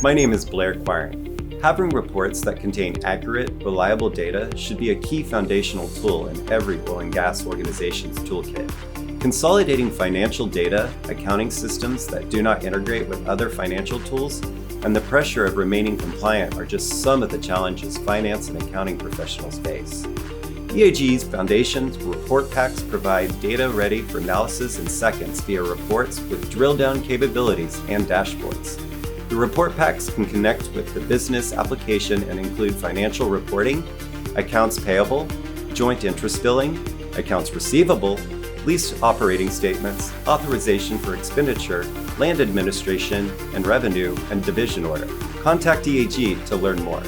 My name is Blair Quiring. Having reports that contain accurate, reliable data should be a key foundational tool in every oil and gas organization's toolkit. Consolidating financial data, accounting systems that do not integrate with other financial tools, and the pressure of remaining compliant are just some of the challenges finance and accounting professionals face. EAG's Foundations report packs provide data ready for analysis in seconds via reports with drill-down capabilities and dashboards. The report packs can connect with the business application and include financial reporting, accounts payable, joint interest billing, accounts receivable, lease operating statements, authorization for expenditure, land administration and revenue, and division order. Contact EAG to learn more.